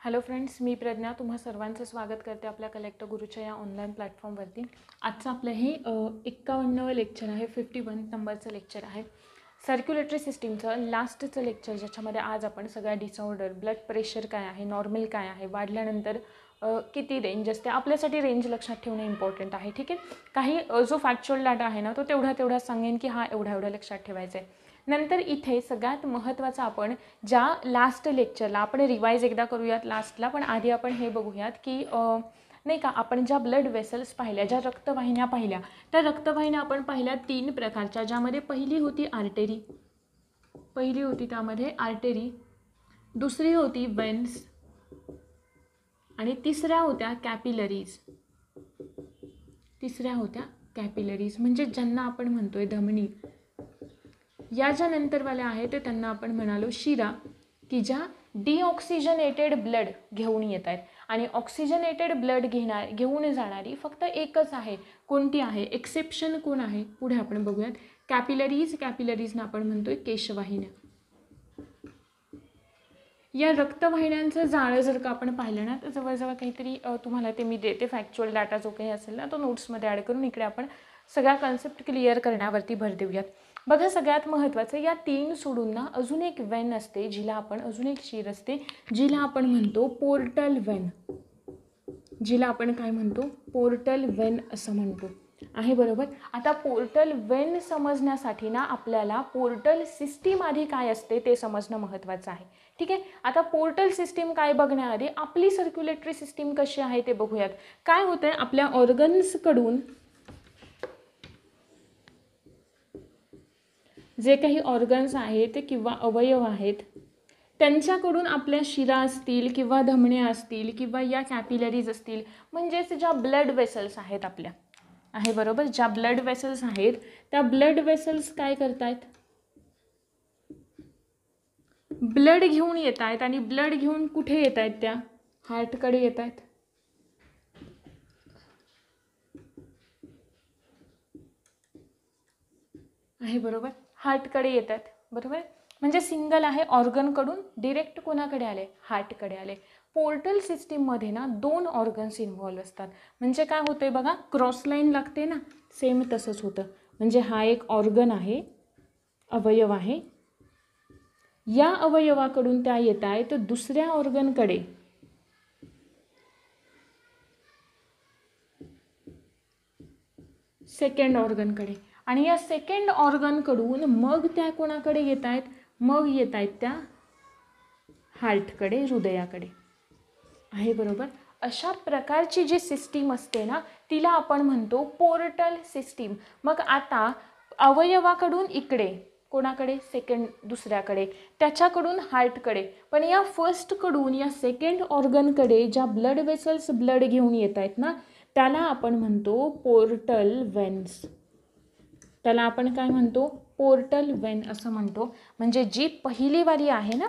Hello friends, मी प्रज्ञा तुम्हा सर्वांचं स्वागत करते आपल्या कलेक्टर गुरुच्या या ऑनलाईन प्लॅटफॉर्मवरती। आजचं आपलं हे 51वं लेक्चर आहे, 51 नंबरचं लेक्चर आहे सर्क्युलेटरी सिस्टीमचं लास्टचं लेक्चर, ज्याच्यामध्ये आज आपण सगळ्या डिसऑर्डर, ब्लड प्रेशर काय आहे, नॉर्मल काय आहे, वाढल्यानंतर किती रेंज असते, आपल्यासाठी रेंज लक्षात ठेवणे इम्पॉर्टंट आहे। ठीक आहे, काही जो फॅक्च्युअल डाटा आहे ना तो तेवढा सांगेन की हा एवढा लक्षात ठेवायचा आहे। नंतर इथे सगळ्यात महत्त्वाचं आपण ज्या लास्ट लेक्चरला आपण रिवाइज एकदा करूयात लास्टला, पण आधी आपण हे बघूयात की नाही का आपण ज्या ब्लड वेसल्स पाहिल्या, ज्या रक्तवाहिन्या पाहिल्या, त्या रक्तवाहिन्या आपण पाहिल्या 3 प्रकारच्या, ज्यामध्ये पहिली होती आर्टरी, त्यामध्ये आर्टरी, दुसरी होती वेन्स आणि तिसऱ्या होत्या कॅपिलरीज, म्हणजे ज्यांना आपण म्हणतोय धमनी। या ज्या नंतरवाल्या आहेत ते त्यांना आपण म्हणालो शिरा, की ज्या डिऑक्सिजनेटेड ब्लड घेऊन येत आहेत आणि ऑक्सिजनेटेड ब्लड घेऊन जाणारी फक्त एकच आहे, कोणती आहे, एक्सेप्शन कोण आहे, पुढे आपण बघूयात। कॅपिलरीजना आपण म्हणतोय केशवाहिन्या। या रक्तवाहिन्यांचं जाळं जर का आपण पाहिलं ना तर जवळजवळ काहीतरी तुम्हाला ते मी देते फॅक्च्युअल डाटा जो काही असेल ना तो नोट्समध्ये ॲड करून इकडे आपण सगळ्या कन्सेप्ट क्लिअर करण्यावरती भर देऊयात। बघा, सगळ्यात महत्त्वाचं या 3 सोडून ना अजून एक वेन असते, जिला आपण अजून एक शिर असते, जिला आपण म्हणतो पोर्टल वेन, जिला आपण काय म्हणतो, पोर्टल वेन असं म्हणतो आहे, बरोबर। आता पोर्टल वेन समजण्यासाठी ना आपल्याला पोर्टल सिस्टीम आधी काय असते ते समजणं महत्त्वाचं आहे। ठीक आहे, आता पोर्टल सिस्टीम काय बघण्याआधी आपली सर्क्युलेटरी सिस्टीम कशी आहे ते बघूयात। काय होतंय, आपल्या ऑर्गन्सकडून जे काही ऑर्गन्स आहेत किंवा अवयव आहेत त्यांच्याकडून आपल्या शिरा असतील किंवा धमण्या असतील किंवा या कॅपिलरीज असतील, म्हणजेच ज्या ब्लड वेसल्स आहेत आपल्या आहे, बरोबर, ज्या ब्लड वेसल्स आहेत त्या ब्लड वेसल्स काय करतायत, ब्लड घेऊन येत आहेत आणि ब्लड घेऊन कुठे येत आहेत, त्या हार्टकडे येत आहेत। आहे, बरोबर, हार्टकडे येतात, बरोबर, म्हणजे सिंगल आहे, ऑर्गनकडून डिरेक्ट कोणाकडे आले, हार्टकडे आले। पोर्टल सिस्टीममध्ये ना 2 ऑर्गन्स इन्व्हॉल्व असतात, म्हणजे काय होतंय बघा, क्रॉस लाईन लागते ना, सेम तसंच होतं, म्हणजे हा एक ऑर्गन आहे, अवयव आहे, या अवयवाकडून त्या येत आहेत दुसऱ्या ऑर्गनकडे, सेकंड ऑर्गनकडे, आणि या सेकंड ऑर्गनकडून मग त्या कोणाकडे येत आहेत, मग येत आहेत त्या हार्टकडे, हृदयाकडे आहे, बरोबर। अशा प्रकारची जी सिस्टीम असते ना तिला आपण म्हणतो पोर्टल सिस्टीम। मग आता अवयवाकडून इकडे कोणाकडे, सेकंड दुसऱ्याकडे, त्याच्याकडून हार्टकडे, पण या फर्स्टकडून या सेकंड ऑर्गनकडे ज्या ब्लड वेसल्स ब्लड घेऊन येत आहेत ना त्याला आपण म्हणतो पोर्टल वेन्स, त्याला आपण काय म्हणतो, पोर्टल वेन असं म्हणतो। म्हणजे जी पहिली वाली आहे ना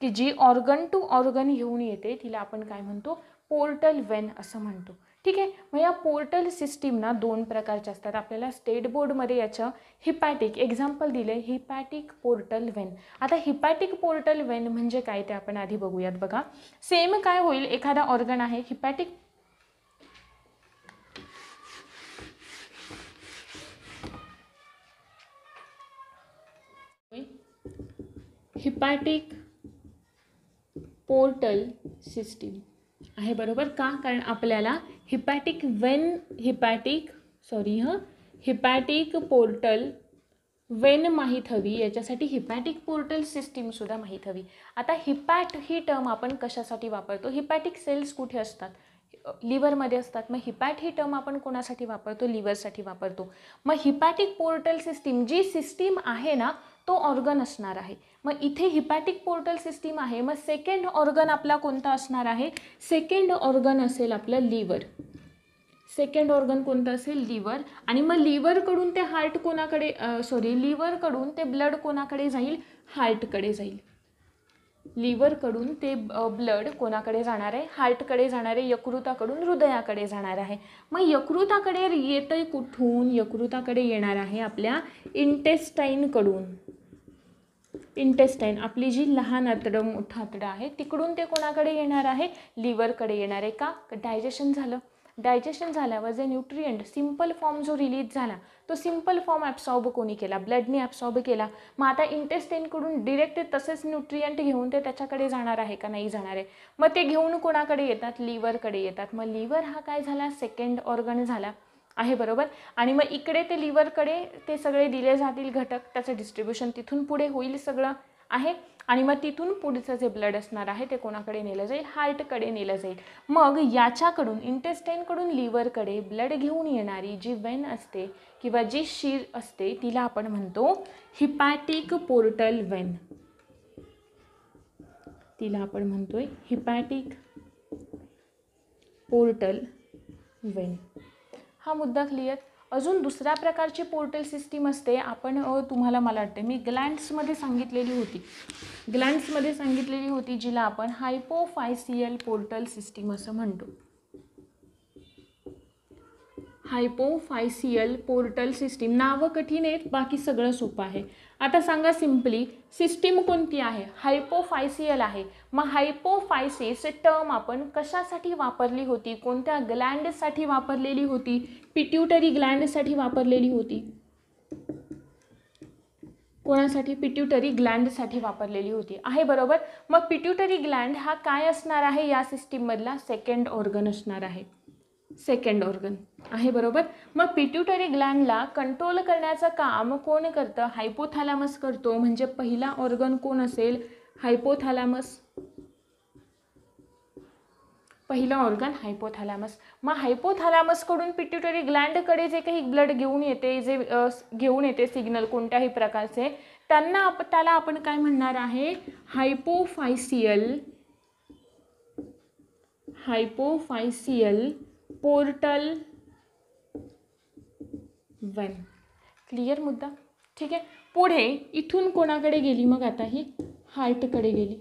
की जी ऑर्गन टू ऑर्गन घेऊन येते तिला आपण काय म्हणतो, पोर्टल वेन असं म्हणतो। ठीक आहे, मग या पोर्टल सिस्टीम ना 2 प्रकारच्या असतात। आपल्याला स्टेट बोर्डमध्ये याचं हिपॅटिक एक्झाम्पल दिले, हिपॅटिक पोर्टल वेन। आता हिपॅटिक पोर्टल वेन म्हणजे काय ते आपण आधी बघूयात। बघा, सेम काय होईल, एखादा ऑर्गन आहे, हिपॅटिक पोर्टल सिस्टीम आहे, बरोबर, का, कारण आपल्याला हिपॅटिक पोर्टल वेन माहीत हवी, याच्यासाठी हिपॅटिक पोर्टल सिस्टीम सुद्धा माहीत हवी। आता हिपॅट ही टर्म आपण कशासाठी वापरतो, हिपॅटिक सेल्स कुठे असतात, लिव्हरमध्ये असतात, मग हिपॅट ही टर्म आपण कोणासाठी वापरतो, लिव्हरसाठी वापरतो। मग हिपॅटिक पोर्टल सिस्टीम जी सिस्टीम आहे ना तो ऑर्गन असणार आहे। मग इथे हिपॅटिक पोर्टल सिस्टीम आहे, मग सेकंड ऑर्गन आपला कोणता असणार आहे, सेकंड ऑर्गन असेल आपलं लिव्हर, सेकंड ऑर्गन कोणतं असेल, लिव्हर, आणि मग लिव्हरकडून ते हार्ट कोणाकडे, लिव्हरकडून ते ब्लड कोणाकडे जाईल, हार्टकडे जाईल, लिव्हरकडून ते ब्लड कोणाकडे जाणार आहे, हार्टकडे जाणार आहे, यकृताकडून हृदयाकडे जाणार आहे। मग यकृताकडे येतंय कुठून, यकृताकडे येणार आहे आपल्या इंटेस्टाईनकडून, इंटेस्टाईन, आपली जी लहान आतडं मोठं आतडं आहे तिकडून ते कोणाकडे येणार आहे, लिव्हरकडे येणार आहे. का? डायजेशन झालं. डायजेशन झाल्यावर जे न्यूट्रिएंट सिम्पल फॉर्म जो रिलीज झाला तो सिम्पल फॉर्म ॲब्सॉर्ब कोणी केला, ब्लडने ॲब्सॉर्ब केला. मग आता इंटेस्टाईनकडून डिरेक्ट तसेच न्यूट्रिएंट घेऊन ते त्याच्याकडे जाणार आहे का, नाही जाणार आहे. मग ते घेऊन कोणाकडे येतात, लिव्हरकडे येतात. मग लिव्हर हा काय झाला, सेकंड ऑर्गन झाला आहे, बरोबर. आणि मग इकडे ते लिव्हरकडे ते सगळे दिले जातील घटक, त्याचं डिस्ट्रीब्युशन तिथून पुढे होईल सगळं आहे. आणि मग तिथून पुढचं जे ब्लड असणार आहे ते कोणाकडे नेलं जाईल, हार्टकडे नेलं जाईल. मग याच्याकडून इंटेस्टाईनकडून लिव्हरकडे ब्लड घेऊन येणारी जी वेन असते किंवा जी शीर असते तिला आपण म्हणतो हिपॅटिक पोर्टल वेन. तिला आपण म्हणतोय हिपॅटिक पोर्टल वेन. हा मुद्दा क्लिअर. अजून दुसऱ्या प्रकारची पोर्टल सिस्टीम असते, आपण तुम्हाला मला वाटते मी ग्लँड्समध्ये सांगितलेली होती, जिला आपण हायपोफायसियल पोर्टल सिस्टीम असं म्हणतो. हायपोफायसियल पोर्टल सिस्टीम. नावं कठीण आहेत, बाकी सगळं सोपं आहे. आता सांगा सिम्पली सिस्टीम कोणती आहे, हायपोफायसियल आहे. मग हायपोफायसिस टर्म आपण कशासाठी वापरली होती, कोणत्या ग्लँडसाठी वापरलेली होती, पिट्यूटरी ग्लँडसाठी वापरलेली होती. कोणासाठी, पिट्यूटरी ग्लँडसाठी वापरलेली होती आहे, बरोबर. मग पिट्यूटरी ग्लँड हा काय असणार आहे, या सिस्टीममधला सेकंड ऑर्गन असणार आहे, सेकंड ऑर्गन आहे, बरोबर. मग पिट्यूटरी ग्लँडला कंट्रोल करण्याचं काम कोण करतं, हायपोथॅलॅमस करतो. म्हणजे पहिला ऑर्गन कोण असेल, हायपोथॅलॅमस. पहिलं ऑर्गन हायपोथॅलॅमस. मग हायपोथॅलॅमसकडून पिट्यूटरी ग्लँडकडे जे काही ब्लड घेऊन येते सिग्नल कोणत्याही प्रकारचे, त्याला आपण काय म्हणणार आहे, हायपोफायसियल पोर्टल वेन. क्लिअर मुद्दा, ठीक आहे. पुढे इथून कोणाकडे गेली, मग आता ही हार्टकडे गेली.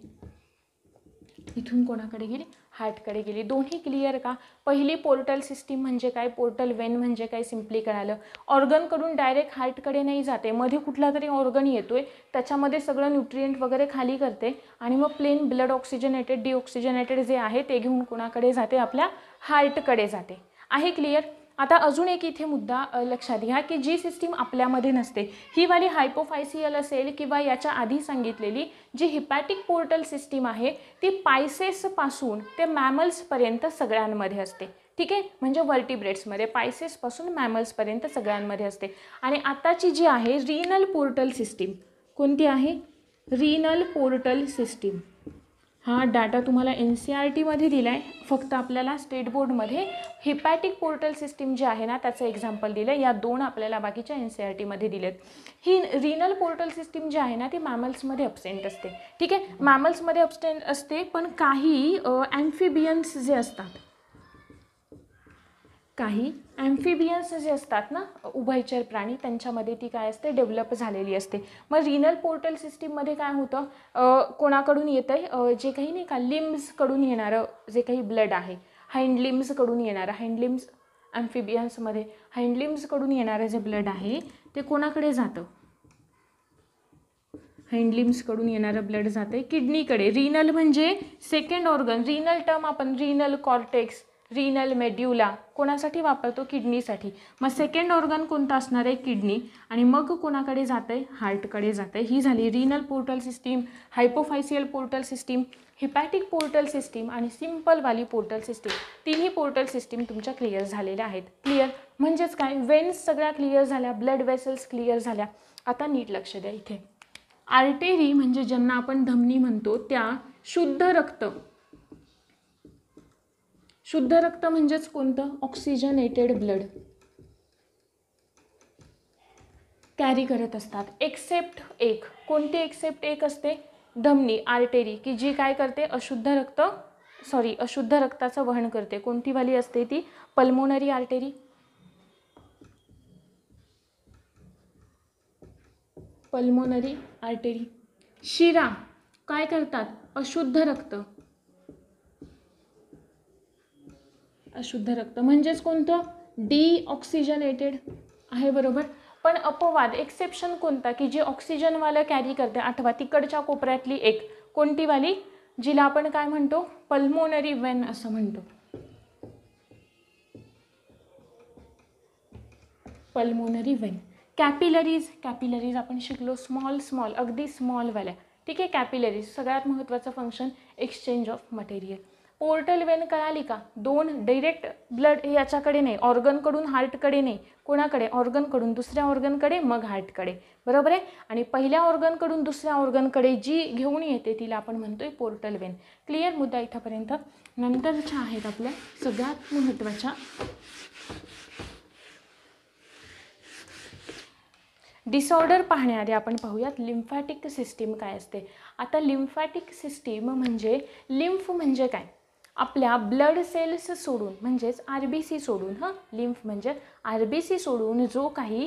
इथून कोणाकडे गेली, हार्टकडे गेली. दोन्ही क्लिअर का. पहिली पोर्टल सिस्टीम म्हणजे काय, पोर्टल वेन म्हणजे काय, सिम्पली कळालं. ऑर्गनकडून डायरेक्ट हार्टकडे नाही जाते, मध्ये कुठला तरी ऑर्गन येतोय, त्याच्यामध्ये सगळं न्यूट्रिएंट वगैरे खाली करते आणि मग प्लेन ब्लड ऑक्सिजनेटेड डिऑक्सिजनेटेड जे आहे ते घेऊन कोणाकडे जाते, आपल्या हार्टकडे जाते. आहे क्लिअर. आता अजून एक इथे मुद्दा लक्षात घ्या की जी सिस्टीम आपल्यामध्ये नसते, ही वाली हायपोफायसियल असेल किंवा याच्या आधी सांगितलेली जी हिपॅटिक पोर्टल सिस्टीम आहे ती पायसेसपासून ते मॅमल्सपर्यंत सगळ्यांमध्ये असते. ठीक आहे, म्हणजे वर्टिब्रेट्समध्ये पायसेसपासून मॅमल्सपर्यंत सगळ्यांमध्ये असते. आणि आताची जी आहे रीनल पोर्टल सिस्टीम, कोणती आहे, रीनल पोर्टल सिस्टीम. हा डाटा तुम्हाला NCERTमध्ये दिला आहे, फक्त आपल्याला स्टेट बोर्डमध्ये हिपॅटिक पोर्टल सिस्टीम जे आहे ना त्याचं एक्झाम्पल दिलं आहे. या दोन आपल्याला बाकीच्या NCERTमध्ये दिलेत. ही रीनल पोर्टल सिस्टीम जी आहे ना ती मॅमल्समध्ये अब्सेंट असते. ठीक आहे, मॅमल्समध्ये अब्सेंट असते, पण काही ॲम्फिबियन्स जे असतात, काही ॲम्फिबियन्स जे असतात ना उभयचर प्राणी, त्यांच्यामध्ये ती काय असते, डेव्हलप झालेली असते. मग रीनल पोर्टल सिस्टीममध्ये काय होतं, कोणाकडून येतं आहे, जे काही नाही का लिम्सकडून येणारं जे काही ब्लड आहे, हाइंडलिम्सकडून येणारं, हाइंडलिम्स ॲम्फिबियन्समध्ये हाइंडलिम्सकडून येणारं जे ब्लड आहे ते कोणाकडे जातं, हाइंडलिम्सकडून येणारं ब्लड जातं किडनीकडे. रीनल म्हणजे सेकंड ऑर्गन. रीनल टर्म आपण रीनल कॉर्टेक्स, रीनल मेड्युला कोणासाठी वापरतो, किडनीसाठी. मग सेकंड ऑर्गन कोणता असणार आहे, किडनी. आणि मग कोणाकडे जातं आहे, हार्टकडे जातं आहे. ही झाली renal portal system, hypophyseal portal system, hepatic portal system आणि सिम्पलवाली पोर्टल सिस्टीम. तिन्ही पोर्टल सिस्टीम तुमच्या क्लिअर झालेल्या आहेत. क्लिअर म्हणजेच काय, वेन्स सगळ्या क्लिअर झाल्या, ब्लड वेसल्स क्लिअर झाल्या. आता नीट लक्ष द्या इथे. आर्टेरी म्हणजे ज्यांना आपण धमनी म्हणतो त्या शुद्ध रक्त, शुद्ध रक्त म्हणजेच कोणतं, ऑक्सिजनेटेड ब्लड कॅरी करत असतात. एक्सेप्ट एक, कोणती एक्सेप्ट एक असते, धमनी आर्टेरी, की जी काय करते, अशुद्ध रक्ताचं वहन करते. कोणती वाली असते ती, पल्मोनरी आर्टेरी. Pulmonary artery. शिरा काय करतात, अशुद्ध रक्त, अशुद्ध रक्त म्हणजेच कोणतं, डिऑक्सिजनेटेड आहे, बरोबर. पण अपवाद एक्सेप्शन कोणता की जे ऑक्सिजनवालं कॅरी करते, आठवा तिकडच्या कोपऱ्यातली एक कोणती वाली, जिला आपण काय म्हणतो पल्मोनरी वेन असं म्हणतो. Pulmonary vein. कॅपिलरीज आपण शिकलो स्मॉल अगदी स्मॉलवाल्या. ठीक आहे. कॅपिलरीज सगळ्यात महत्त्वाचं function exchange of material. Portal vein कळाली का, दोन डायरेक्ट ब्लड याच्याकडे नाही, ऑर्गनकडून हार्टकडे नाही, कोणाकडे ऑर्गनकडून दुसऱ्या ऑर्गनकडे मग हार्टकडे, बरोबर आहे. आणि पहिल्या ऑर्गनकडून दुसऱ्या ऑर्गनकडे जी घेऊन येते तिला आपण म्हणतोय पोर्टल वेन. क्लिअर मुद्दा इथंपर्यंत. नंतरच्या आहेत आपल्या सगळ्यात महत्त्वाच्या डिसऑर्डर पाहण्याआधी आपण पाहूयात लिम्फॅटिक सिस्टीम काय असते. आता लिम्फॅटिक सिस्टीम म्हणजे लिम्फ म्हणजे काय, आपल्या ब्लड सेल्स सोडून म्हणजेच RBC सोडून, लिम्फ म्हणजे RBC सोडून जो काही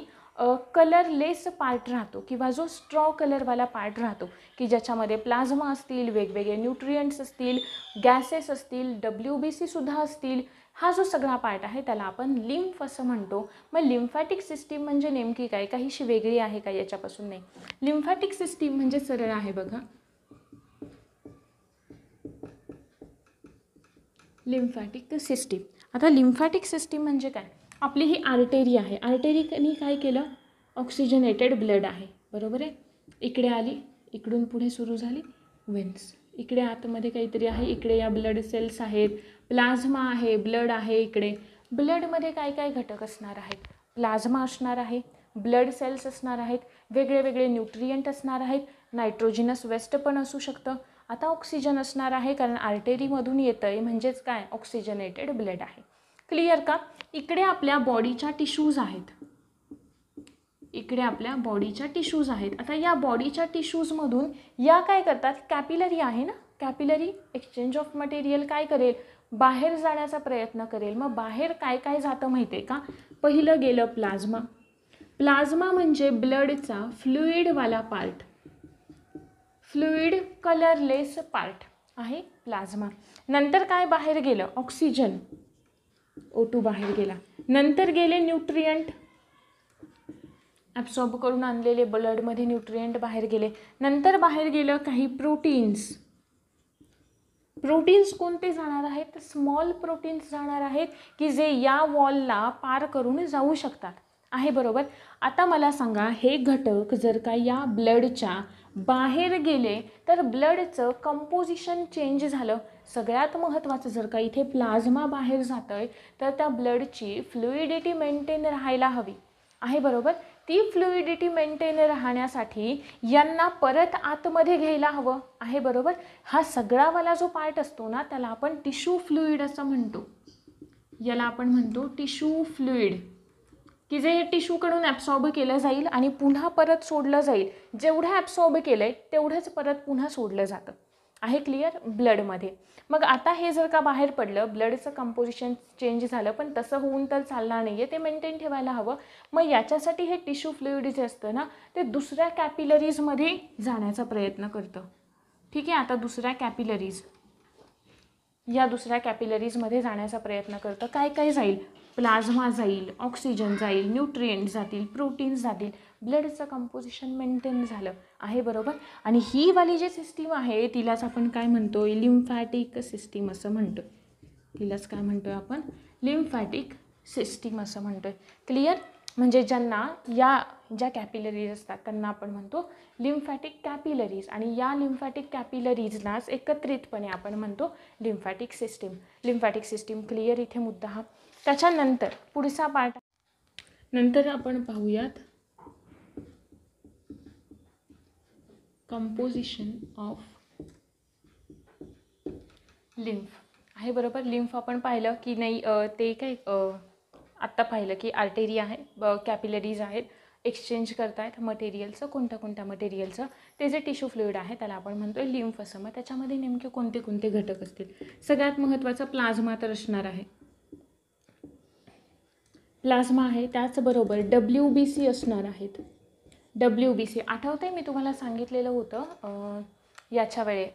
कलरलेस पार्ट राहतो किंवा जो स्ट्रॉ कलरवाला पार्ट राहतो की ज्याच्यामध्ये प्लाझ्मा असतील, वेगवेगळे न्यूट्रिएंट्स असतील, गॅसेस असतील, WBC सुद्धा असतील, हा जो सगळा पार्ट आहे त्याला आपण लिम्फ असं म्हणतो. मग लिम्फॅटिक सिस्टीम म्हणजे नेमकी काय, काहीशी वेगळी आहे का याच्यापासून नाही. लिम्फॅटिक सिस्टीम म्हणजे सरळ आहे बघा, लिम्फॅटिक सिस्टीम. आता लिम्फॅटिक सिस्टीम म्हणजे काय, आपली ही आर्टेरी आहे, आर्टेरीने काय केलं, ऑक्सिजनेटेड ब्लड आहे, बरोबर आहे. इकडे आली, इकडून पुढे सुरू झाली वेन्स, इकडे आतमध्ये काहीतरी आहे, इकडे या ब्लड सेल्स आहेत, प्लाझ्मा आहे, ब्लड आहे. इकडे ब्लडमध्ये काय काय घटक असणार आहेत, प्लाझ्मा असणार आहे, ब्लड सेल्स असणार आहेत, वेगळे वेगळे न्यूट्रिएंट असणार आहेत, नायट्रोजिनस वेस्ट पण असू शकतं. आता ऑक्सिजन असणार आहे कारण आर्टेरीमधून येतं आहे म्हणजेच काय ऑक्सिजनेटेड ब्लड आहे. क्लिअर का. इकडे आपल्या बॉडीच्या टिश्यूज आहेत, इकडे आपल्या बॉडीच्या टिश्यूज आहेत. आता या बॉडीच्या टिश्यूजमधून या काय करतात, कॅपिलरी आहे ना, कॅपिलरी एक्सचेंज ऑफ मटेरियल काय करेल, बाहेर जाण्याचा प्रयत्न करेल. मग बाहेर काय काय जातं माहिती आहे का, पहिलं गेलं प्लाझ्मा. प्लाझ्मा म्हणजे ब्लडचा फ्लुइडवाला पार्ट, फ्लुइड कलरलेस पार्ट आहे प्लाझ्मा. नंतर काय बाहेर गेलं, ऑक्सिजन O2 बाहेर गेला. नंतर गेले न्यूट्रिएंट, ॲब्सॉर्ब करून आणलेले ब्लडमध्ये न्यूट्रिएंट बाहेर गेले. नंतर बाहेर गेलं काही प्रोटीन्स. प्रोटीन्स कोणते जाणार आहेत, स्मॉल प्रोटीन्स जाणार आहेत की जे या वॉलला पार करून जाऊ शकतात, आहे बरोबर. आता मला सांगा, हे घटक जर का या ब्लडच्या बाहेर गेले तर ब्लडचं कंपोजिशन चेंज झालं. सगळ्यात महत्त्वाचं, जर का इथे प्लाझ्मा बाहेर जातं आहे तर त्या ब्लडची फ्लुइडिटी मेंटेन राहायला हवी, आहे बरोबर. ती फ्लुइडिटी मेंटेन राहण्यासाठी यांना परत आतमध्ये घ्यायला हवं, आहे बरोबर. हा सगळावाला जो पार्ट असतो ना त्याला आपण टिश्यू फ्लुइड असं म्हणतो, याला आपण म्हणतो टिश्यू फ्लुइड, की जे टिश्यूकडून ॲब्सॉर्ब केलं जाईल आणि पुन्हा परत सोडलं जाईल. जेवढं ॲब्सॉर्ब केलं आहे तेवढंच परत पुन्हा सोडलं जातं, आहे क्लिअर ब्लडमध्ये. मग आता हे जर का बाहेर पडलं, ब्लडचं कंपोजिशन चेंज झालं, पण तसं होऊन तर चालणार नाही आहे, ते मेंटेन ठेवायला हवं. मग याच्यासाठी हे टिश्यू फ्लुइड जे असतं ना ते दुसऱ्या कॅपिलरीजमध्ये जाण्याचा प्रयत्न करतं. ठीक आहे. आता दुसऱ्या कॅपिलरीज, या दुसऱ्या कॅपिलरीजमध्ये जाण्याचा प्रयत्न करतं. काय काय जाईल, प्लाझ्मा जाईल, ऑक्सिजन जाईल, न्यूट्रिएंट जातील, प्रोटीन्स जातील, ब्लडचं कंपोजिशन मेंटेन झालं, आहे बरोबर. आणि ही वाली जी सिस्टीम आहे तिलाच आपण काय म्हणतो, लिम्फॅटिक सिस्टीम असं म्हणतो. तिलाच काय म्हणतोय आपण, लिम्फॅटिक सिस्टीम असं म्हणतोय. क्लिअर. म्हणजे ज्यांना या ज्या कॅपिलरीज असतात त्यांना आपण म्हणतो लिम्फॅटिक कॅपिलरीज, आणि या लिम्फॅटिक कॅपिलरीजनाच एकत्रितपणे आपण म्हणतो lymphatic system. Lymphatic system clear. इथे मुद्दा हा. त्याच्यानंतर पुढचा पार्ट नंतर आपण पाहूयात कंपोजिशन ऑफ लिम्फ, आहे बरोबर. लिम्फ आपण पाहिलं की नाही, ते काय आत्ता पाहिलं की आर्टेरी आहे, कॅपिलरीज आहेत, एक्सचेंज करतायत मटेरियलचं, कोणत्या मटेरियलचं, ते जे टिश्यू फ्लुइड आहे त्याला आपण म्हणतो लिम्फ असं. मग त्याच्यामध्ये नेमके कोणते कोणते घटक असतील, सगळ्यात महत्त्वाचा प्लाझ्मा तर असणार आहे, प्लाझ्मा आहे. त्याचबरोबर WBC असणार आहेत. WBC आठवतंय मी तुम्हाला सांगितलेलं होतं याच्या वेळे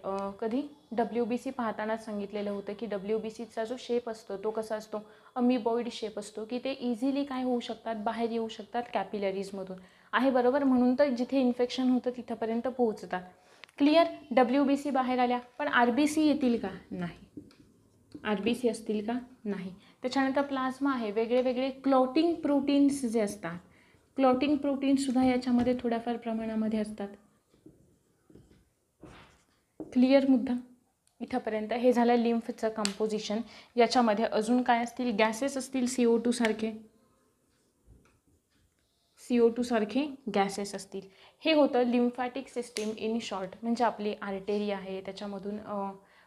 कधी WBC पाहताना सांगितलेलं होतं की WBCचा जो शेप असतो तो कसा असतो, अमिबॉइड शेप असतो, की ते इझिली काय होऊ शकतात, बाहेर येऊ शकतात कॅपिलरीजमधून, आहे बरोबर. म्हणून तर जिथे इन्फेक्शन होतं तिथंपर्यंत पोहोचतात. क्लिअर. WBC बाहेर आल्या, पण RBC येतील का? नाही. RBC असतील का? नाही. त्याच्यानंतर प्लाझ्मा आहे, वेगळे वेगळे क्लॉटिंग प्रोटीन्स जे असतात, क्लॉटिंग प्रोटीन्ससुद्धा याच्यामध्ये थोड्याफार प्रमाणामध्ये असतात. क्लिअर मुद्दा इथंपर्यंत. हे झालं लिम्फचं कंपोजिशन. याच्यामध्ये अजून काय असतील, गॅसेस असतील, CO2 सारखे, CO2 सारखे गॅसेस असतील. हे होतं लिम्फॅटिक सिस्टीम इन शॉर्ट. म्हणजे आपली आर्टेरी आहे, त्याच्यामधून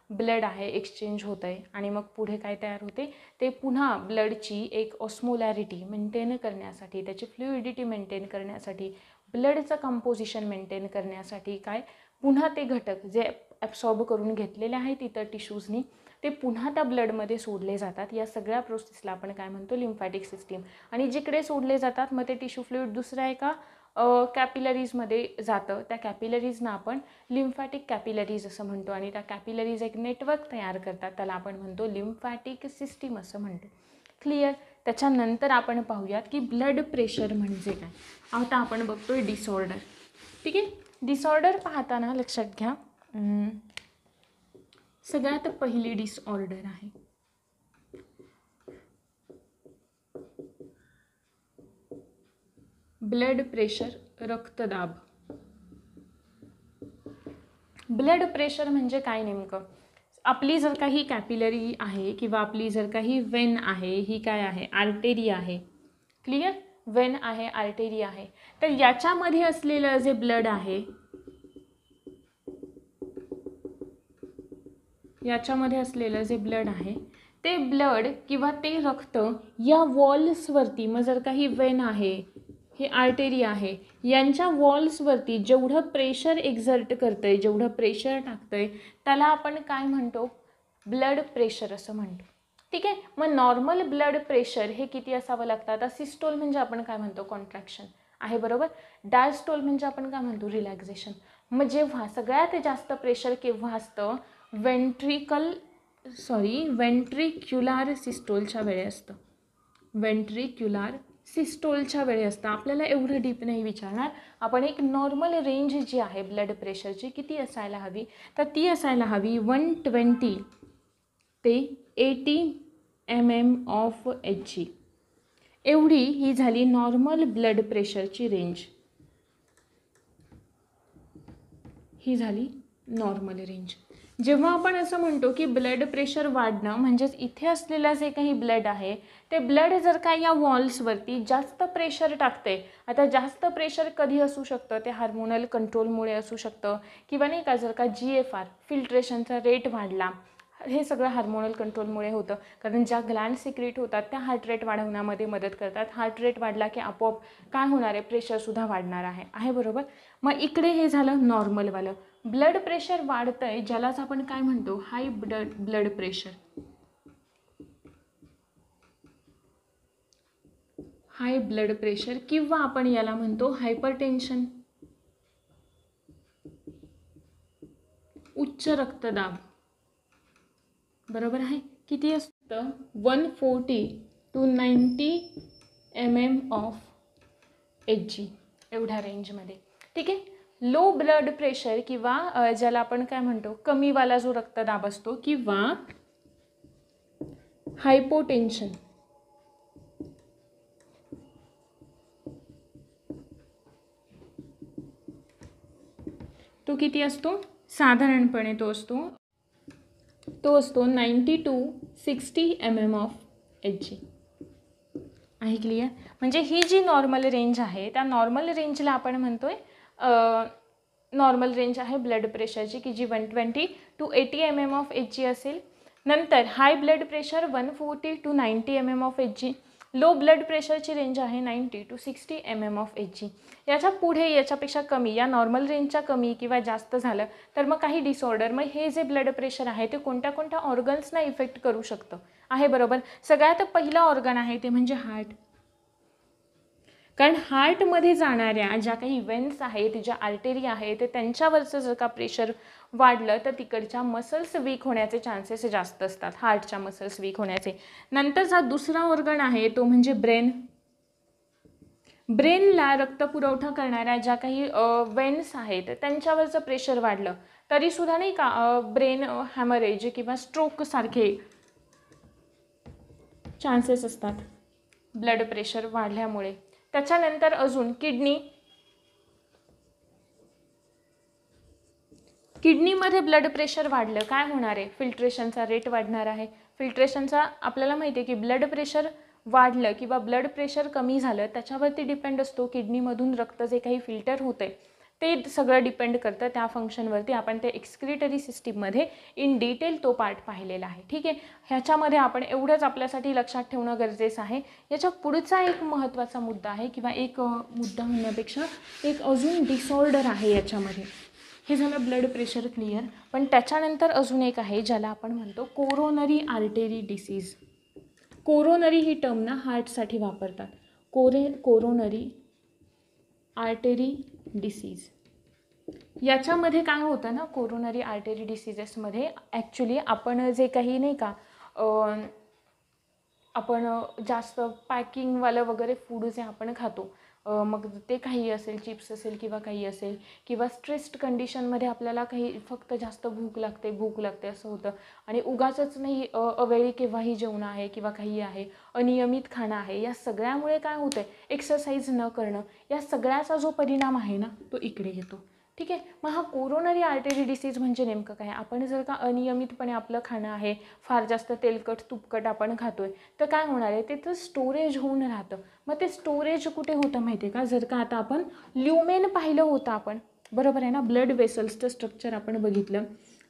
ब्लड आहे, एक्सचेंज होत आहे, आणि मग पुढे काय तयार होते, ते पुन्हा ब्लडची एक ऑस्मोलॅरिटी मेंटेन करण्यासाठी, त्याची फ्लुइडिटी मेंटेन करण्यासाठी, ब्लडचं कंपोजिशन मेंटेन करण्यासाठी काय, पुन्हा ते घटक जे ॲब्सॉर्ब करून घेतलेले आहेत इतर टिश्यूजनी, ते पुन्हा त्या ब्लडमध्ये सोडले जातात. या सगळ्या प्रोसेसला आपण काय म्हणतो, लिम्फॅटिक सिस्टीम. आणि जिकडे सोडले जातात मग ते टिश्यू फ्लुइड दुसऱ्या एका कॅपिलरीजमध्ये जातं. त्या कॅपिलरीजना आपण लिम्फॅटिक कॅपिलरीज असं म्हणतो, आणि त्या कॅपिलरीज एक नेटवर्क तयार करतात, त्याला आपण म्हणतो लिम्फॅटिक सिस्टीम असं म्हणतो. क्लिअर. त्याच्यानंतर आपण पाहूयात की ब्लड प्रेशर म्हणजे काय. आता आपण बघतोय डिसऑर्डर. ठीक आहे. डिसऑर्डर पाहताना लक्षात घ्या, सगळ्यात पहिली डिसऑर्डर आहे ब्लड प्रेशर, रक्तदाब. ब्लड प्रेशर म्हणजे काय नेमकं, आपली जर काही कॅपिलरी आहे किंवा आपली जर काही वेन आहे, ही काय आहे, आर्टेरी आहे. क्लिअर. वेन आहे, आर्टेरी आहे. तर याच्यामध्ये असलेलं जे ब्लड आहे, याच्यामध्ये असलेलं जे ब्लड आहे ते ब्लड किंवा ते रक्त या वॉल्सवरती, मग जर काही वेन आहे, हे आर्टेरी आहे, यांच्या वॉल्सवरती जेवढं प्रेशर एक्झर्ट करतं आहे, जेवढं प्रेशर टाकतं आहे, त्याला आपण काय म्हणतो, ब्लड प्रेशर असं म्हणतो. ठीक आहे. मग नॉर्मल ब्लड प्रेशर हे किती असावं लागतं. आता सिस्टोल म्हणजे आपण काय म्हणतो, कॉन्ट्रॅक्शन, आहे बरोबर. डायस्टोल म्हणजे आपण काय म्हणतो, रिलॅक्झेशन. मग जेव्हा सगळ्यात जास्त प्रेशर केव्हा असतं, वेंट्रिक्युलार सिस्टोलच्या वेळे असतं. वेंट्रिक्युलार सिस्टोलच्या वेळे असतं. आपल्याला एवढं डीप नाही विचारणार. आपण एक नॉर्मल रेंज जी आहे ब्लड प्रेशरची किती असायला हवी, तर ती असायला हवी 120 ते 80 mm/Hg. एवढी ही झाली नॉर्मल ब्लड प्रेशरची रेंज. ही झाली नॉर्मल रेंज. जेव्हा आपण असं म्हणतो की ब्लड प्रेशर वाढणं, म्हणजेच इथे असलेलं जे काही ब्लड आहे ते ब्लड जर का या वॉल्सवरती जास्त प्रेशर टाकते. आता जास्त प्रेशर कधी असू शकतं, ते हार्मोनल कंट्रोलमुळे असू शकतं, किंवा नाही का, जर का GFR फिल्ट्रेशनचा रेट वाढला, हे सगळं हार्मोनल कंट्रोलमुळे होतं. कारण ज्या ग्लँड सिक्रेट होतात त्या हार्ट रेट वाढवण्यामध्ये मदत करतात. हार्ट रेट वाढला की आपोआप काय होणार आहे, प्रेशरसुद्धा वाढणार आहे बरोबर. मग इकडे हे झालं नॉर्मलवालं. ब्लड प्रेशर वाढतं आहे ज्यालाच आपण काय म्हणतो, हाय ब्लड प्रेशर. हाय ब्लड प्रेशर किंवा आपण याला म्हणतो हायपरटेन्शन, उच्च रक्तदाब. बरोबर आहे. किती असतं, 140 to 90 mm/Hg एवढ्या रेंजमध्ये. ठीक आहे. लो ब्लड प्रेशर किंवा ज्याला आपण काय म्हणतो, कमीवाला जो रक्तदाब असतो, किंवा हायपोटेन्शन, तो किती असतो, साधारणपणे तो असतो 90 to 60 mm/Hg. आहे क्लिअर. म्हणजे ही जी नॉर्मल रेंज आहे त्या नॉर्मल रेंजला आपण म्हणतोय नॉर्मल रेंज आहे ब्लड प्रेशरची, की जी 120 to 80 mm/Hg असेल. नंतर high blood pressure 140 to 90 mm/Hg. Low blood प्रेशरची रेंज आहे 90 to 60 mm/Hg. याच्या पुढे याच्यापेक्षा कमी, या नॉर्मल रेंजच्या कमी किंवा जास्त झालं तर मग काही डिसऑर्डर, मग हे जे ब्लड प्रेशर आहे ते कोणत्या कोणत्या ऑर्गन्सना इफेक्ट करू शकतं, आहे बरोबर. सगळ्यात पहिला ऑर्गन आहे ते म्हणजे हार्ट. कारण हार्टमध्ये जाणाऱ्या ज्या काही वेन्स आहेत, ज्या आर्टेरी आहेत, त्यांच्यावरचं जर का प्रेशर वाढलं तर तिकडच्या मसल्स वीक होण्याचे चान्सेस जास्त असतात, हार्टच्या मसल्स वीक होण्याचे. नंतरचा दुसरा ऑर्गन आहे तो म्हणजे ब्रेन. ब्रेनला रक्तपुरवठा करणाऱ्या ज्या काही वेन्स आहेत त्यांच्यावरचं प्रेशर वाढलं तरीसुद्धा नाही का ब्रेन हॅमरेज किंवा स्ट्रोकसारखे चान्सेस असतात ब्लड प्रेशर वाढल्यामुळे. त्याच्यानंतर अजून किडनीमध्ये ब्लड प्रेशर वाढलं काय होणार आहे, फिल्ट्रेशनचा रेट वाढणार आहे. फिल्ट्रेशनचा आपल्याला माहिती आहे की ब्लड प्रेशर वाढलं किंवा ब्लड प्रेशर कमी झालं त्याच्यावरती डिपेंड असतो किडनीमधून रक्त जे काही फिल्टर होते ते सगळं डिपेंड करतं त्या फंक्शनवरती. आपण ते एक्सक्रिटरी सिस्टीममध्ये इन डिटेल तो पार्ट पाहिलेला आहे. ठीक आहे, ह्याच्यामध्ये आपण एवढंच आपल्यासाठी लक्षात ठेवणं गरजेचं आहे. याच्या पुढचा एक महत्त्वाचा मुद्दा आहे किंवा एक मुद्दा म्हणण्यापेक्षा एक अजून डिसऑर्डर आहे याच्यामध्ये. हे झालं ब्लड प्रेशर क्लिअर. पण त्याच्यानंतर अजून एक आहे ज्याला आपण म्हणतो कोरोनरी आर्टेरी डिसीज. कोरोनरी ही टर्म ना हार्टसाठी वापरतात. Coronary artery disease. याच्यामध्ये काय होतं ना, कोरोनरी आर्टेरी डिसीजेसमध्ये ॲक्च्युली आपण जे काही नाही का आपण जास्त पॅकिंगवालं वगैरे फूड जे आपण खातो, मग ते काही असेल, चिप्स असेल किंवा काही असेल, किंवा स्ट्रेस्ड कंडिशनमध्ये आपल्याला काही फक्त जास्त भूक लागते असं होतं आणि उगाचच नाही अवेळी केव्हाही जेवण आहे किंवा काही आहे, अनियमित खाणं आहे, या सगळ्यामुळे काय होतं आहे, एक्सरसाइज न करणं, या सगळ्याचा जो परिणाम आहे ना तो इकडे येतो. ठीक आहे, मग हा कोरोनरी आर्टेरी डिसीज म्हणजे नेमकं काय. आपण जर का अनियमितपणे आपलं खाणं आहे, फार जास्त तेलकट तुपकट आपण खातोय तर काय होणार आहे, तिथं स्टोरेज होऊन राहतं. मग ते स्टोरेज कुठे होतं माहिती आहे का, जर का आता आपण ल्युमेन पाहिलं होतं आपण, बरोबर आहे ना, ब्लड वेसल्सचं स्ट्रक्चर आपण बघितलं,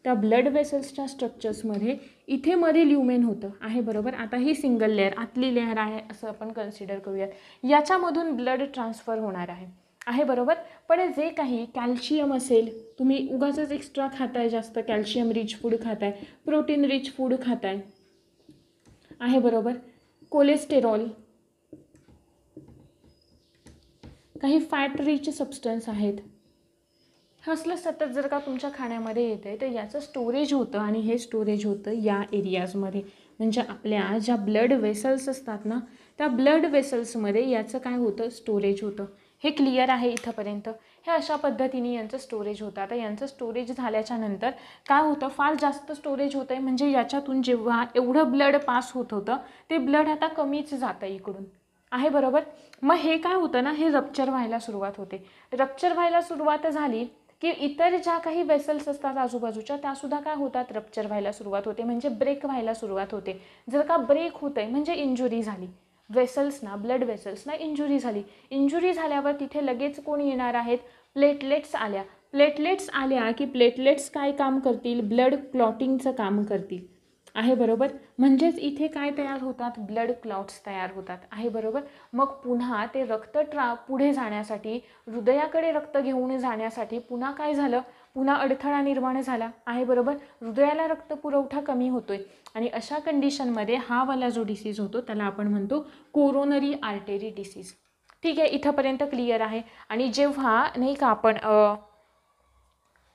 त्या ब्लड वेसल्सच्या स्ट्रक्चर्समध्ये इथे मध्ये ल्युमेन होतं आहे, बरोबर. आता ही सिंगल लेअर आतली लेअर आहे असं आपण कन्सिडर करूयात. याच्यामधून ब्लड ट्रान्सफर होणार आहे, बरोबर. पण जे काही कॅल्शियम असेल, तुम्ही उगाचच एक्स्ट्रा खाताय, जास्त कॅल्शियम रिच फूड खाताय, प्रोटीन रिच फूड खाताय आहे, बरोबर. कोलेस्टेरॉल, काही फॅट रिच सबस्टन्स आहेत, असलं सतत जर का तुमच्या खाण्यामध्ये येतं आहे तर याचं स्टोरेज होतं आणि हे स्टोरेज होतं या एरियाजमध्ये. म्हणजे आपल्या ज्या ब्लड वेसल्स असतात ना त्या ब्लड वेसल्समध्ये याचं काय होतं, स्टोरेज होतं. हे क्लिअर आहे इथंपर्यंत. हे अशा पद्धतीने यांचं स्टोरेज होतं. आता यांचं स्टोरेज झाल्याच्या नंतर काय होतं, फार जास्त स्टोरेज होतं आहे, म्हणजे याच्यातून जेव्हा एवढं ब्लड पास होत होतं ते ब्लड आता कमीच जातं इकडून आहे, बरोबर. मग हे काय होतं ना, हे रप्चर व्हायला सुरुवात होते. रप्चर व्हायला सुरुवात झाली की इतर ज्या काही वेसल्स असतात आजूबाजूच्या त्यासुद्धा काय होतात, रप्चर व्हायला सुरुवात होते, म्हणजे ब्रेक व्हायला सुरुवात होते. जर का ब्रेक होतं आहे म्हणजे इंजुरी झाली, वेसल्सना, ब्लड वेसल्सना इंजुरी झाली. इंजुरी झाल्यावर तिथे लगेच कोण येणार आहेत, प्लेटलेट्स आल्या. प्लेटलेट्स आल्या की प्लेटलेट्स काय काम करतील, ब्लड क्लॉटिंगचं काम करतील आहे, बरोबर. म्हणजेच इथे काय तयार होतात, ब्लड क्लॉट्स तयार होतात आहे, बरोबर. मग पुन्हा ते रक्त पुढे जाण्यासाठी, हृदयाकडे रक्त घेऊन जाण्यासाठी पुन्हा काय झालं, पुन्हा अडथळा निर्माण झाला आहे, बरोबर. हृदयाला रक्तपुरवठा कमी होतोय आणि अशा कंडिशनमध्ये हा वाला जो डिसीज होतो त्याला आपण म्हणतो कोरोनरी आर्टेरी डिसीज. ठीक आहे, इथंपर्यंत क्लिअर आहे. आणि जेव्हा नाही का आपण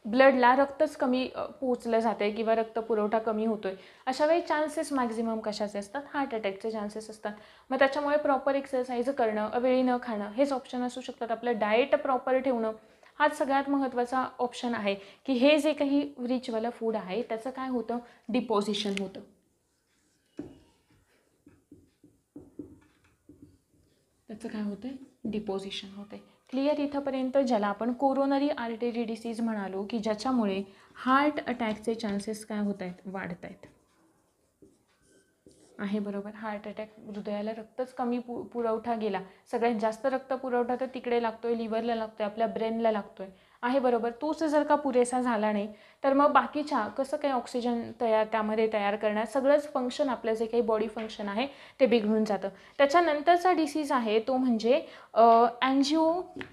ब्लडला रक्तच कमी पोचलं जातं आहे किंवा रक्तपुरवठा कमी होतो आहे, अशा वेळी चान्सेस मॅक्झिमम कशाचे असतात, हार्ट अटॅकचे चान्सेस असतात. मग त्याच्यामुळे प्रॉपर एक्सरसाइज करणं, अवेळी न खाणं हेच ऑप्शन असू शकतात. आपलं डाएट प्रॉपर ठेवणं हाच सगळ्यात महत्त्वाचा ऑप्शन आहे की हे जे काही रिचवालं फूड आहे त्याचं काय होतं, डिपॉझिशन होतं. त्याचं काय होतं आहे, डिपॉझिशन होतं आहे. क्लिअर इथंपर्यंत. ज्याला आपण कोरोनरी आर्टेरी डिसीज म्हणालो की ज्याच्यामुळे हार्ट अटॅकचे चान्सेस काय होत आहेत, वाढत आहेत आहे, बरोबर. हार्ट अटॅक, हृदयाला रक्तच कमी पुरवठा गेला, सगळ्यात जास्त रक्त पुरवठा तर तिकडे लागतोय, लिव्हरला लागतोय, आपल्या ब्रेनला लागतोय आहे, बरोबर. तोच जर का पुरेसा झाला नाही तर मग बाकीच्या कसं काही ऑक्सिजन त्यामध्ये तयार करणार, सगळंच फंक्शन आपलं जे काही बॉडी फंक्शन आहे ते बिघडून जातं. त्याच्यानंतरचा डिसीज आहे तो म्हणजे अँजिओपेक्टोरिस.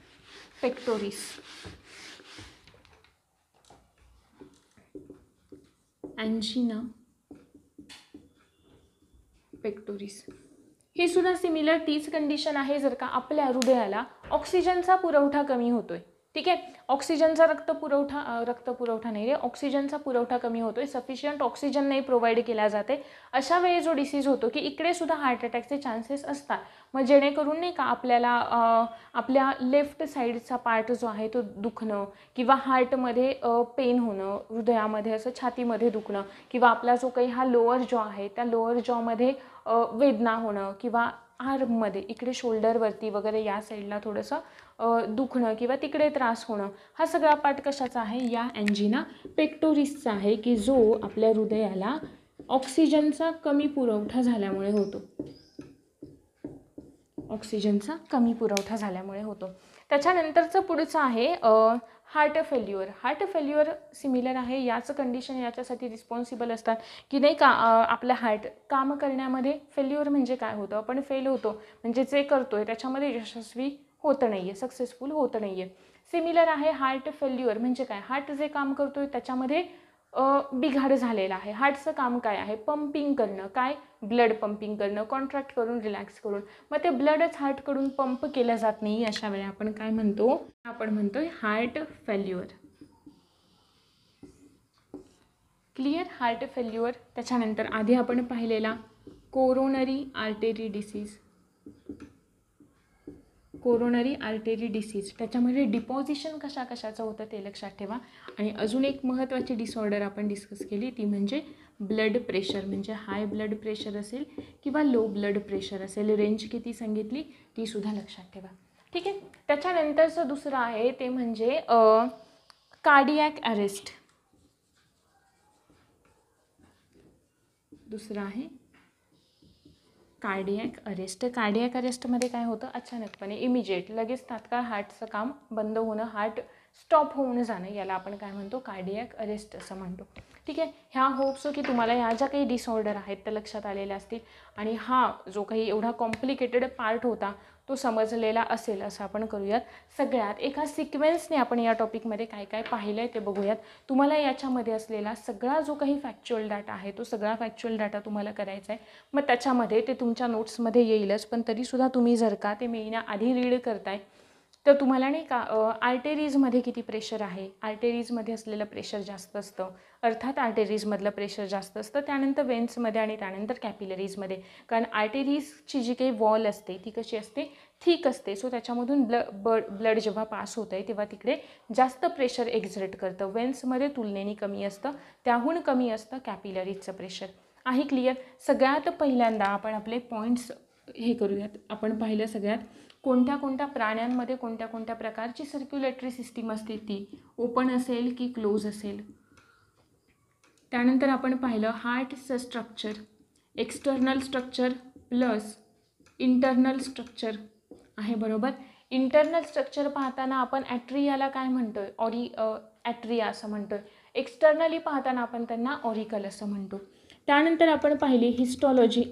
अँजिना पेक्टोरिस ही सुद्धा सिमिलर तीच कंडिशन आहे जर का आपल्या हृदयाला ऑक्सिजनचा पुरवठा कमी होतोय. ठीक आहे, ऑक्सिजनचा रक्तपुरवठा नाही रे, ऑक्सिजनचा पुरवठा कमी होतोय, सफिशियंट ऑक्सिजन नाही प्रोव्हाइड केला जाते, अशा वेळी जो डिसीज होतो की इकडे सुद्धा हार्ट अटॅकचे चान्सेस असतात. मग जेणेकरून नाही का आपल्याला आपल्या लेफ्ट साईडचा पार्ट जो आहे तो दुखणं किंवा हार्टमध्ये पेन होणं, हृदयामध्ये असं छातीमध्ये दुखणं किंवा आपला जो काही हा लोअर जॉ आहे त्या लोअर जॉमध्ये वेदना होणं किंवा आर्ममध्ये इकडे शोल्डरवरती वगैरे या साईडला थोडंसं दुखणं किंवा तिकडे त्रास होणं, हा सगळा पार्ट कशाचा आहे, या एंजिना पेक्टोरिसचा आहे की जो आपल्या हृदयाला ऑक्सिजनचा कमी पुरवठा झाल्यामुळे होतो. ऑक्सिजनचा कमी पुरवठा झाल्यामुळे होतो. त्याच्यानंतरचं पुढचं आहे heart failure. Heart failure similar आहे, याचं कंडिशन याच्यासाठी रिस्पॉन्सिबल असतात की नाही का आपलं हार्ट काम करण्यामध्ये फेल्युअर म्हणजे काय होतं, आपण फेल होतो म्हणजे जे करतोय त्याच्यामध्ये यशस्वी होतं नाही आहे, सक्सेसफुल होतं नाही आहे. सिमिलर आहे हार्ट फेल्युअर म्हणजे काय, हार्ट जे काम करतोय त्याच्यामध्ये बिघाड झालेला आहे. हार्टचं काम काय आहे, पंपिंग करणं, काय ब्लड पंपिंग करणं, कॉन्ट्रॅक्ट करून रिलॅक्स करून, मग ते ब्लडच हार्टकडून पंप केलं जात नाही, अशा वेळी आपण काय म्हणतो, आपण म्हणतोय heart failure. Clear, heart failure. त्याच्यानंतर आधी आपण पाहिलेला coronary artery disease, coronary artery disease, त्याच्यामध्ये डिपॉझिशन कशाचं होतं ते लक्षात ठेवा. आणि अजून एक महत्त्वाची डिसऑर्डर आपण डिस्कस केली ती म्हणजे ब्लड प्रेशर, म्हणजे हाय ब्लड प्रेशर असेल किंवा लो ब्लड प्रेशर असेल, रेंज किती सांगितली ती सुद्धा लक्षात ठेवा. ठीक आहे, त्याच्यानंतरचं दुसरं आहे ते म्हणजे कार्डियॅक अरेस्ट. दुसरं आहे कार्डियॅक अरेस्ट. कार्डियॅक अरेस्टमध्ये काय होतं, अचानकपणे इमिजिएट लगेच तात्काळ हार्टचं काम बंद होणं, हार्ट स्टॉप होऊन जाणं, याला आपण काय म्हणतो, कार्डियॅक अरेस्ट असं म्हणतो. ठीक आहे, ह्या होप्सो की तुम्हाला ह्या ज्या काही डिसऑर्डर आहेत त्या लक्षात आलेल्या असतील आणि हा जो काही एवढा कॉम्प्लिकेटेड पार्ट होता तो समजलेला असेल असं आपण करूयात. सगळ्यात एका सिक्वेन्सने आपण या टॉपिकमध्ये काय काय पाहिलं आहे ते बघूयात. तुम्हाला याच्यामध्ये असलेला सगळा जो काही फॅक्च्युअल डाटा आहे तो सगळा फॅक्च्युअल डाटा तुम्हाला करायचा आहे. मग त्याच्यामध्ये ते तुमच्या नोट्समध्ये येईलच, पण तरीसुद्धा तुम्ही जर का ते मी आधी रीड करताय तर तुम्हाला नाही का आर्टेरीजमध्ये किती प्रेशर आहे, आर्टेरीजमध्ये असलेलं प्रेशर जास्त असतं, अर्थात आर्टेरीजमधलं प्रेशर जास्त असतं, त्यानंतर वेन्समध्ये आणि त्यानंतर कॅपिलरीजमध्ये. कारण आर्टेरीजची जी काही वॉल असते ती कशी असते, थिक असते, सो त्याच्यामधून ब्लड जेव्हा पास होतं आहे तेव्हा तिकडे जास्त प्रेशर एक्झर्ट करतं. वेन्समध्ये तुलनेने कमी असतं, त्याहून कमी असतं कॅपिलरीजचं प्रेशर. आहे क्लिअर. सगळ्यात पहिल्यांदा आपण आपले पॉईंट्स हे करूयात. आपण पाहिलं सगळ्यात कोणत्या कोणत्या प्राण्यांमध्ये कोणत्या कोणत्या प्रकारची सर्क्युलेटरी सिस्टीम असते, ती ओपन असेल की क्लोज असेल. त्यानंतर आपण पाहिलं हार्टचं structure, external structure plus internal structure आहे, बरोबर. इंटरनल स्ट्रक्चर पाहताना आपण ॲट्रियाला काय म्हणतोय, ॲट्रिया असं म्हणतोय. एक्सटर्नली पाहताना आपण त्यांना ऑरिकल असं म्हणतो. त्यानंतर आपण पाहिली हिस्टॉलॉजी.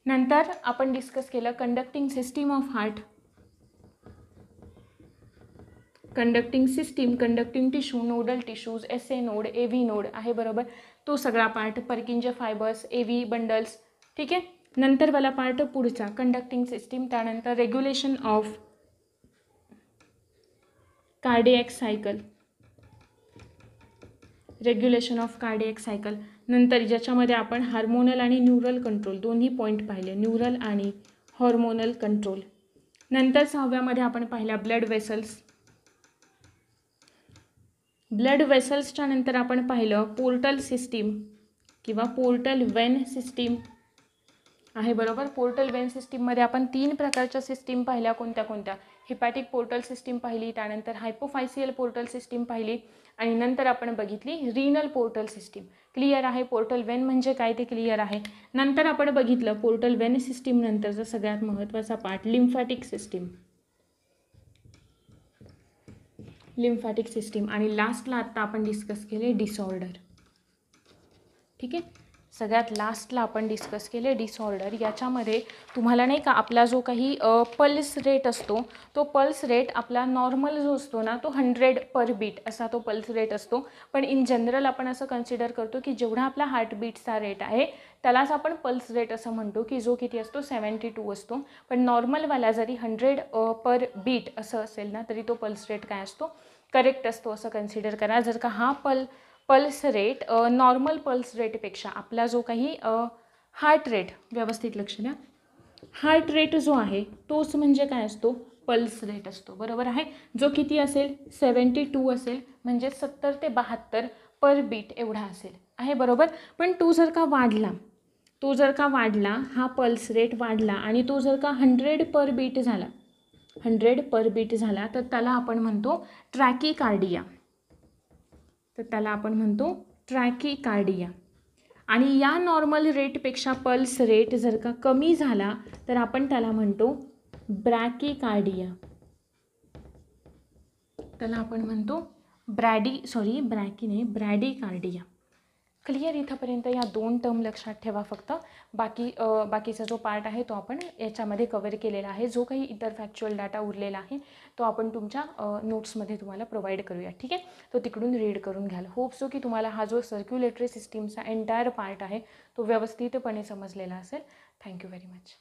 नंतर आपण डिस्कस केलं conducting system of heart, conducting system, conducting tissue, nodal tissues, SA node, AV node आहे, बरोबर. तो सगळा part, Purkinje fibres, AV bundles. ठीक आहे. नंतर वाला पार्ट पुढचा कंडक्टिंग सिस्टीम, त्यानंतर regulation of cardiac cycle, regulation of cardiac cycle. नंतर ज्याच्यामध्ये आपण हार्मोनल आणि न्यूरल कंट्रोल दोन्ही पॉईंट पाहिले, न्यूरल आणि हॉर्मोनल कंट्रोल. नंतर 6व्यामध्ये आपण पाहिला ब्लड वेसल्स. ब्लड वेसल्सच्या नंतर आपण पाहिलं पोर्टल सिस्टीम किंवा पोर्टल वेन सिस्टीम आहे, बरोबर. पोर्टल वेन सिस्टीममध्ये आपण 3 प्रकारच्या सिस्टीम पाहिल्या, कोणत्या कोणत्या, हिपॅटिक पोर्टल सिस्टीम पाहिली, त्यानंतर हायपोफायसियल पोर्टल सिस्टीम पाहिली आणि नंतर आपण बघितली रीनल पोर्टल सिस्टीम. क्लिअर आहे. पोर्टल वेन म्हणजे काय ते क्लिअर आहे. नंतर आपण बघितलं पोर्टल वेन सिस्टीम नंतरचा सगळ्यात महत्त्वाचा part lymphatic system, lymphatic system आणि लास्टला आत्ता आपण डिस्कस केले डिसऑर्डर. ठीक आहे. सगळ्यात लास्टला आपण डिस्कस केले डिसऑर्डर. याच्यामध्ये तुम्हाला नाही का आपला जो काही पल्स रेट असतो तो पल्स रेट आपला नॉर्मल जो असतो ना तो 100 पर बीट असा तो पल्स रेट असतो. पण इन जनरल आपण असं कन्सिडर करतो की जेवढा आपला हार्टबीटचा रेट आहे त्यालाच आपण पल्स रेट असं म्हणतो की जो किती असतो 72 असतो. पण नॉर्मलवाला जरी 100 पर बीट असं असेल ना तरी तो पल्स रेट काय असतो करेक्ट असतो असं कन्सिडर करा. जर का हा पल्स रेट नॉर्मल पल्स रेटपेक्षा आपला जो काही हार्ट रेट व्यवस्थित लक्ष द्या हार्ट रेट जो आहे तोच म्हणजे काय असतो पल्स रेट असतो. बरोबर आहे. जो किती असेल 72 असेल म्हणजे 70 ते 72 पर बीट एवढा असेल आहे. बरोबर. पण तो जर का वाढला हा पल्स रेट वाढला आणि तो जर का 100 पर बीट झाला तर त्याला आपण म्हणतो ट्रॅकिकार्डिया. आणि या नॉर्मल रेटपेक्षा पल्स रेट जर का कमी झाला तर आपण त्याला म्हणतो ब्रॅकिकार्डिया. ब्रॅडिकार्डिया. क्लिअर. इथंपर्यंत या 2 टर्म लक्षात ठेवा फक्त. बाकीचा जो पार्ट आहे तो आपण याच्यामध्ये कवर केलेला आहे. जो काही इतर फॅक्च्युअल डाटा उरलेला आहे तो आपण तुमच्या नोट्समध्ये तुम्हाला प्रोव्हाइड करूया. ठीक आहे. तो तिकडून रीड करून घ्याल. होप सो की तुम्हाला हा जो सर्क्युलेटरी सिस्टीमचा एंटायर पार्ट आहे तो व्यवस्थितपणे समजलेला असेल. Thank you very much.